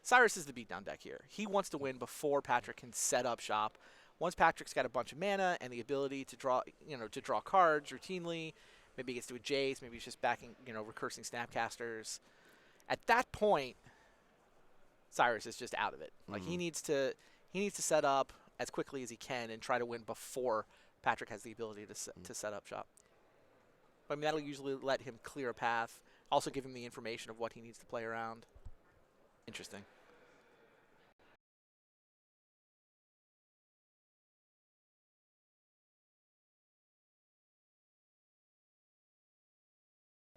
Cyrus is the beatdown deck here. He wants to win before Patrick can set up shop. Once Patrick's got a bunch of mana and the ability to draw, to draw cards routinely, maybe he gets to a Jace, maybe he's just backing, recursing Snapcasters. At that point, Cyrus is just out of it. Like he needs to set up as quickly as he can and try to win before Patrick has the ability to set up shop. But I mean, that'll usually let him clear a path. Also give him the information of what he needs to play around. Interesting.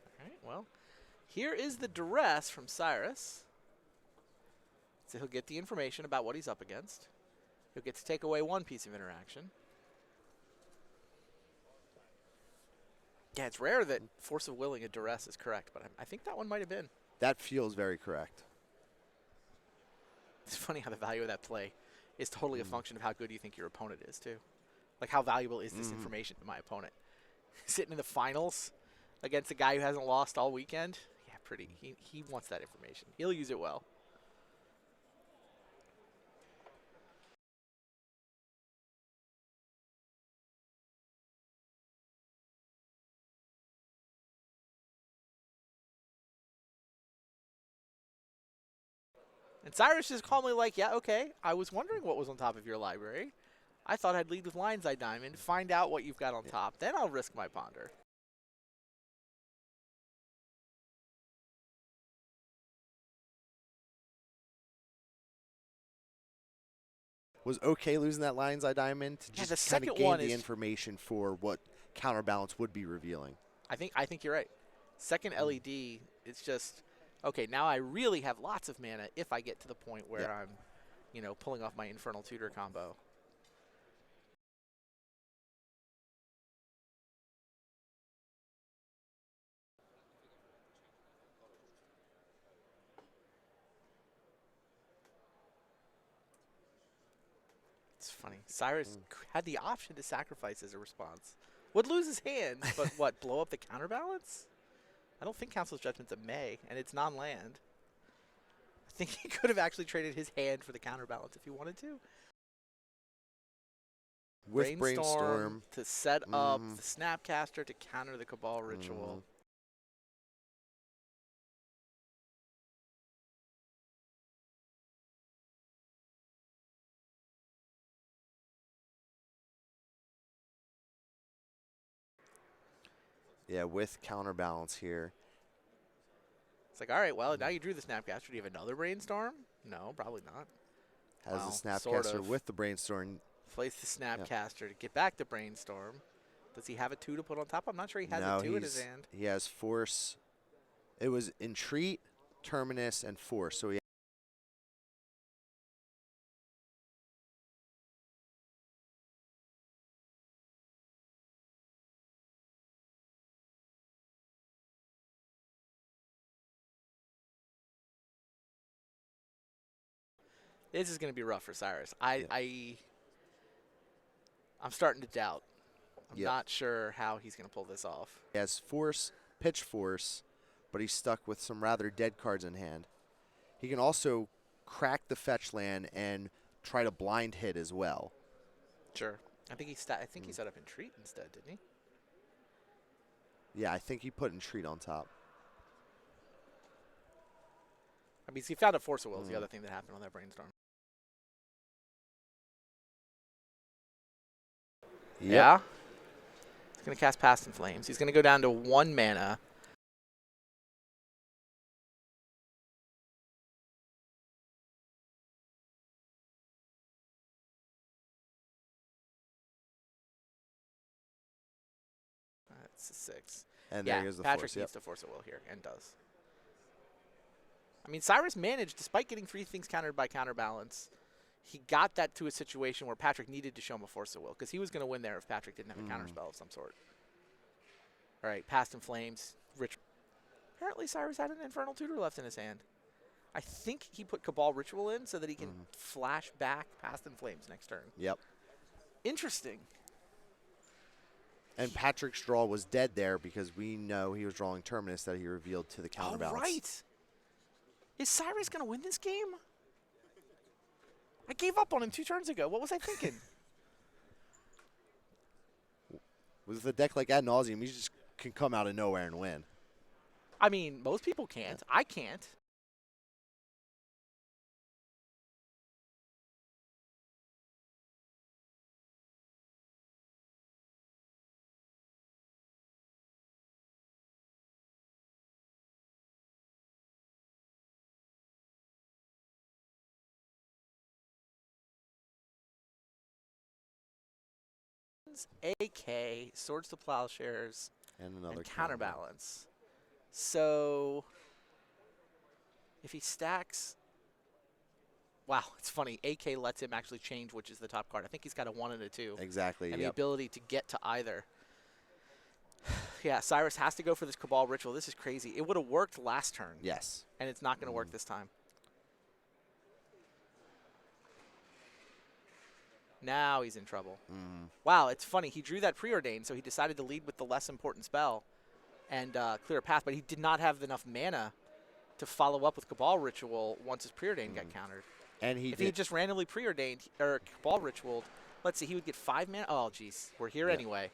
All right, well, here is the duress from Cyrus. So he'll get the information about what he's up against. He'll get to take away one piece of interaction. Yeah, it's rare that Force of Willing a duress is correct, but I think that one might have been. That feels very correct. It's funny how the value of that play is totally a function of how good you think your opponent is, too. Like, how valuable is this information to my opponent? Sitting in the finals against a guy who hasn't lost all weekend? Yeah, pretty. He wants that information. He'll use it well. And Cyrus is calmly like, yeah, okay, I was wondering what was on top of your library. I thought I'd lead with Lion's Eye Diamond, find out what you've got on top, then I'll risk my ponder. Was okay losing that Lion's Eye Diamond to just kind of gain the information for what Counterbalance would be revealing. I think you're right. Second LED, it's just, okay, now I really have lots of mana if I get to the point where I'm, pulling off my Infernal Tutor combo. It's funny. Cyrus had the option to sacrifice as a response. Would lose his hand, but what, blow up the counterbalance? I don't think Council's Judgment's a May, and it's non-land. I think he could have actually traded his hand for the counterbalance if he wanted to. With Brainstorm to set up the Snapcaster to counter the Cabal Ritual. Yeah, with Counterbalance here. It's like, all right, well, now you drew the Snapcaster. Do you have another Brainstorm? No, probably not. Has the Snapcaster with the Brainstorm. Place the Snapcaster to get back to Brainstorm. Does he have a 2 to put on top? I'm not sure he has a 2 in his hand. He has Force. It was Entreat, Terminus, and Force. So he This is going to be rough for Cyrus. I'm starting to doubt. I'm not sure how he's going to pull this off. He has Force, Pitch Force, but he's stuck with some rather dead cards in hand. He can also crack the fetch land and try to blind hit as well. Sure. I think he set up Entreat instead, didn't he? Yeah, I think he put Entreat on top. I mean, he found a Force of Will is the other thing that happened on that Brainstorm. Yep. Yeah. He's going to cast Past in Flames. He's going to go down to 1 mana. That's a 6. And there goes the Patrick Force. needs to Force of Will here, and does. I mean, Cyrus managed, despite getting 3 things countered by Counterbalance, he got that to a situation where Patrick needed to show him a Force of Will, because he was going to win there if Patrick didn't have a counterspell of some sort. All right, Past in Flames. Apparently Cyrus had an Infernal Tutor left in his hand. I think he put Cabal Ritual in so that he can flash back Past in Flames next turn. Yep. Interesting. And Patrick's draw was dead there because we know he was drawing Terminus that he revealed to the Counterbalance. Oh, right. Is Cyrus going to win this game? I gave up on him 2 turns ago. What was I thinking? With a deck like Ad Nauseum, you just can come out of nowhere and win. I mean, most people can't. I can't. AK, Swords to Plowshares, And another and Counterbalance. So, if he stacks... Wow, it's funny. AK lets him actually change which is the top card. I think he's got a 1 and a 2. Exactly, And the ability to get to either. Yeah, Cyrus has to go for this Cabal Ritual. This is crazy. It would have worked last turn. Yes. And it's not going to work this time. Now he's in trouble. Wow, it's funny. He drew that Preordained, so he decided to lead with the less important spell and clear a path, but he did not have enough mana to follow up with Cabal Ritual once his Preordained got countered. And if he had just randomly Preordained or Cabal Ritualed, let's see, he would get 5 mana. Oh, jeez. We're here anyway.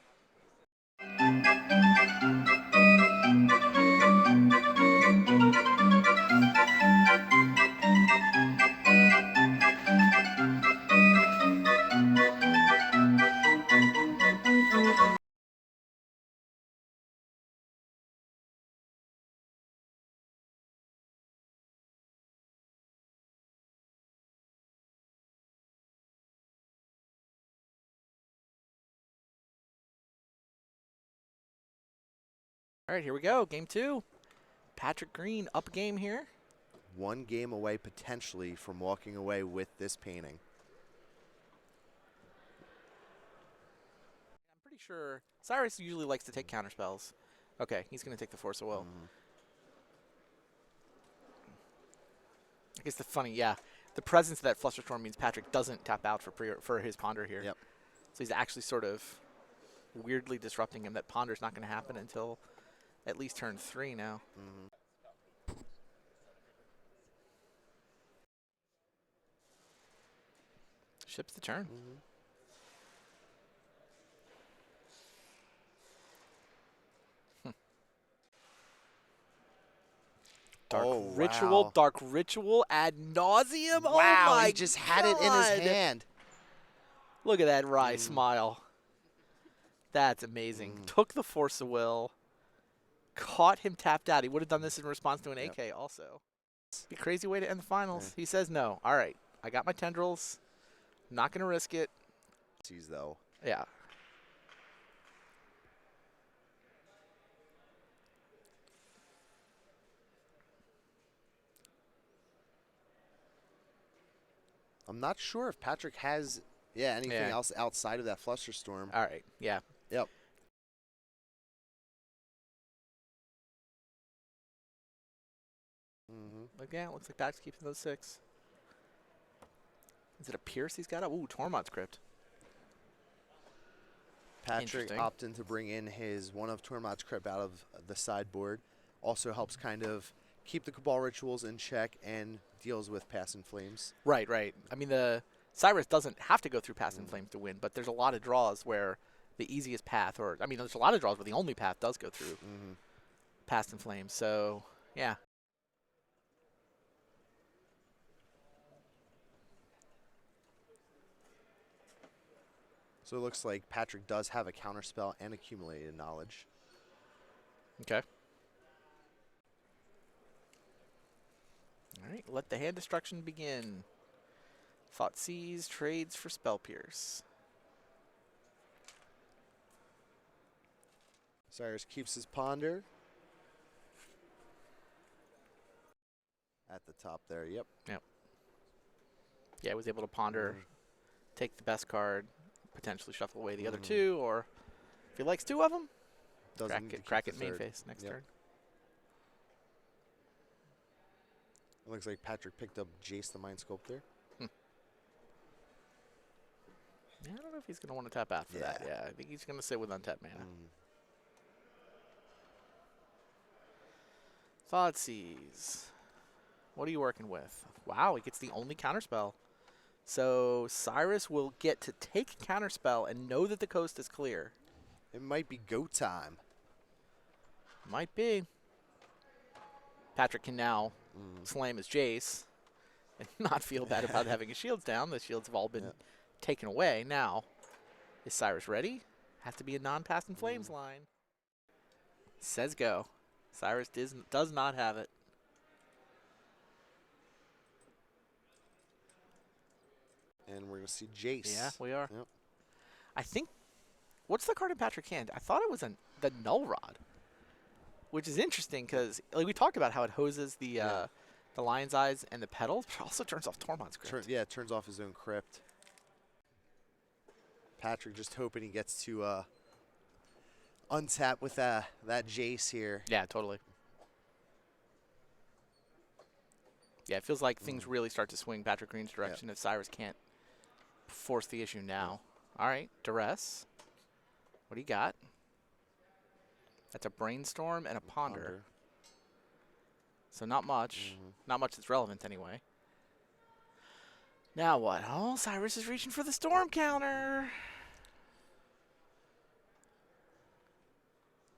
All right, here we go. Game 2. Patrick Green up a game here. 1 game away potentially from walking away with this painting. I'm pretty sure Cyrus usually likes to take counterspells. Okay, he's going to take the Force of Will. I guess the presence of that Flusterstorm means Patrick doesn't tap out for his Ponder here. Yep. So he's actually sort of weirdly disrupting him. That Ponder's not going to happen until at least turn 3 now. Ships the turn. Dark Ritual, Ad Nauseum. Wow, oh my he just had it in his hand. Look at that wry smile. That's amazing. Took the Force of Will. Caught him tapped out. He would have done this in response to an AK also. Be a crazy way to end the finals. He says no. All right, I got my tendrils. I'm not going to risk it. Though. Yeah. I'm not sure if Patrick has anything else outside of that Flusterstorm. All right. Yeah. Yep. Yeah, it looks like Patrick's keeping those 6. Is it a Pierce he's got up? Ooh, Tormod's Crypt. Patrick opted to bring in his one of Tormod's Crypt out of the sideboard. Also helps kind of keep the Cabal Rituals in check and deals with Pass and Flames. Right, right. I mean, the Cyrus doesn't have to go through Pass and Flames to win, but there's a lot of draws where the easiest path, there's a lot of draws where the only path does go through Pass and Flames. So, yeah. So it looks like Patrick does have a counterspell and accumulated knowledge. Okay. All right, let the hand destruction begin. Thought Seize trades for Spell Pierce. Cyrus keeps his Ponder. At the top there, yep. Yep. Yeah, was able to Ponder, take the best card, potentially shuffle away the other 2, or if he likes 2 of them, crack it main face next turn. It looks like Patrick picked up Jace the Mind Sculptor. Yeah, I don't know if he's going to want to tap out for that. Yeah, I think he's going to sit with untapped mana. Thoughtseize. What are you working with? Wow, he gets the only counterspell. So Cyrus will get to take counterspell and know that the coast is clear. It might be go time. Might be. Patrick can now slam his Jace and not feel bad about having his shields down. The shields have all been taken away. Now, is Cyrus ready? Has to be a non-Past in Flames line. Says go. Cyrus does not have it. And we're going to see Jace. Yeah, we are. Yep. I think, what's the card in Patrick's hand? I thought it was the Null Rod, which is interesting because like we talked about how it hoses the Lion's Eyes and the petals, but it also turns off Tormod's Crypt. It turns off his own crypt. Patrick just hoping he gets to untap with that Jace here. Yeah, totally. Yeah, it feels like things really start to swing Patrick Green's direction if Cyrus can't force the issue now. All right, Duress. What do you got? That's a Brainstorm and a Ponder. So not much. Not much that's relevant anyway. Now what? Oh, Cyrus is reaching for the Storm counter.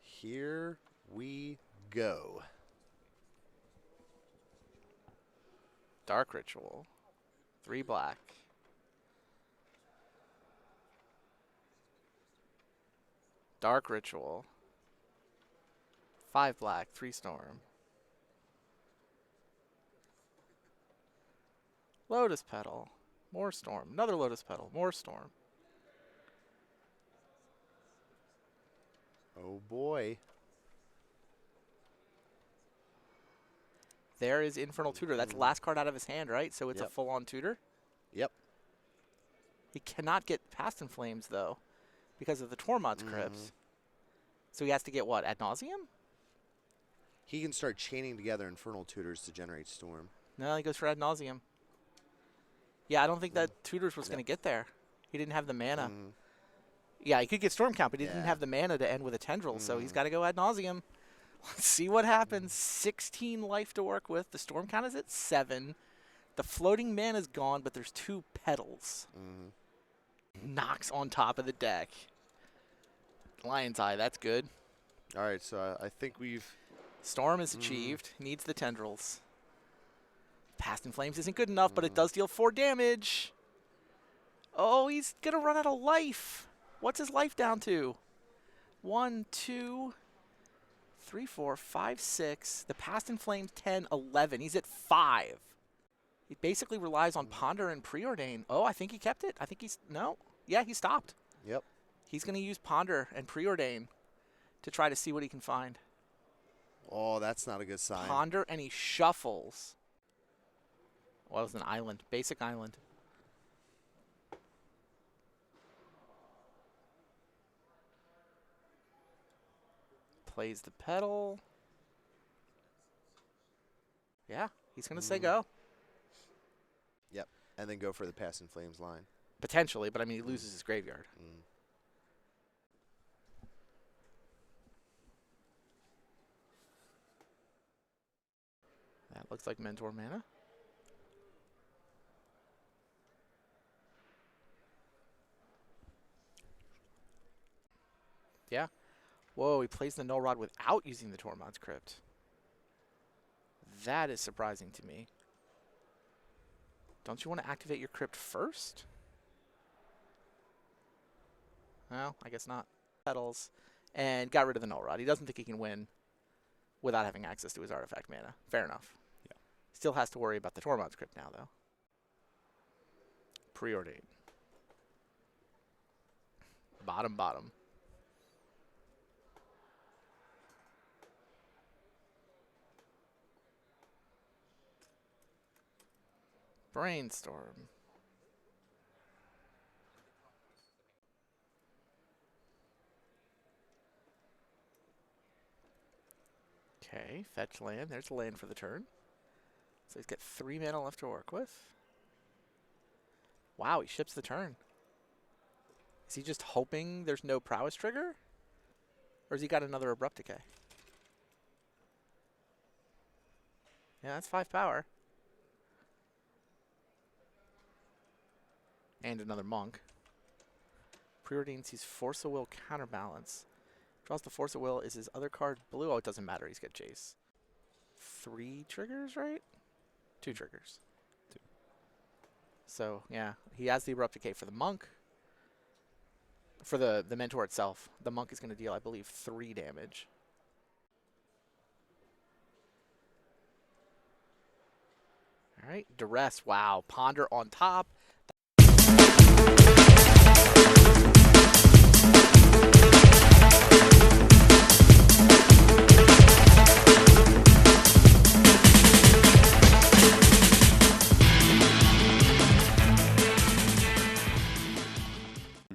Here we go. Dark Ritual. 3 black. Dark Ritual. 5 black, 3 storm. Lotus Petal. More storm. Another Lotus Petal. More storm. Oh boy. There is Infernal Tutor. That's the last card out of his hand, right? So it's a full-on tutor? Yep. He cannot get Past in Flames, though, because of the Tormod's Crypts. So he has to get what? Ad Nauseum? He can start chaining together Infernal Tutors to generate Storm. No, he goes for Ad Nauseum. Yeah, I don't think that Tutors was going to get there. He didn't have the mana. Yeah, he could get Storm Count, but he didn't have the mana to end with a Tendril, so he's got to go Ad Nauseum. Let's see what happens. 16 life to work with. The Storm Count is at 7. The floating mana is gone, but there's 2 petals. Knocks on top of the deck. Lion's Eye, that's good. All right, so I think we've... Storm is achieved. Needs the Tendrils. Past in Flames isn't good enough, but it does deal 4 damage. Oh, he's going to run out of life. What's his life down to? 1, 2, 3, 4, 5, 6. The Past in Flames 10, 11. He's at 5. He basically relies on Ponder and Preordain. Oh, I think he kept it. I think he's... No. Yeah, he stopped. Yep. He's going to use Ponder and Preordain to try to see what he can find. Oh, that's not a good sign. Ponder, and he shuffles. Well, it was an island. Basic island. Plays the pedal. Yeah, he's going to say go. Yep, and then go for the Past in Flames line. Potentially, but I mean, he loses his graveyard. That looks like Mentor mana. Yeah. Whoa, he plays the Null Rod without using the Tormod's Crypt. That is surprising to me. Don't you want to activate your Crypt first? Well, I guess not. Petals. And got rid of the Null Rod. He doesn't think he can win without having access to his artifact mana. Fair enough. Yeah. Still has to worry about the Tormod's Crypt now, though. Preordain. Bottom, bottom. Brainstorm. Okay, fetch land. There's a land for the turn. So he's got 3 mana left to work with. Wow, he ships the turn. Is he just hoping there's no prowess trigger? Or has he got another Abrupt Decay? Yeah, that's 5 power. And another monk. Preordains he's Force of Will Counterbalance. Draws the Force of Will. Is his other card blue? Oh, it doesn't matter. He's got Jace. 3 triggers, right? 2 triggers. 2. So, yeah. He has the Abrupt Decay for the monk. For the Mentor itself. The monk is going to deal, I believe, 3 damage. All right. Duress. Wow. Ponder on top.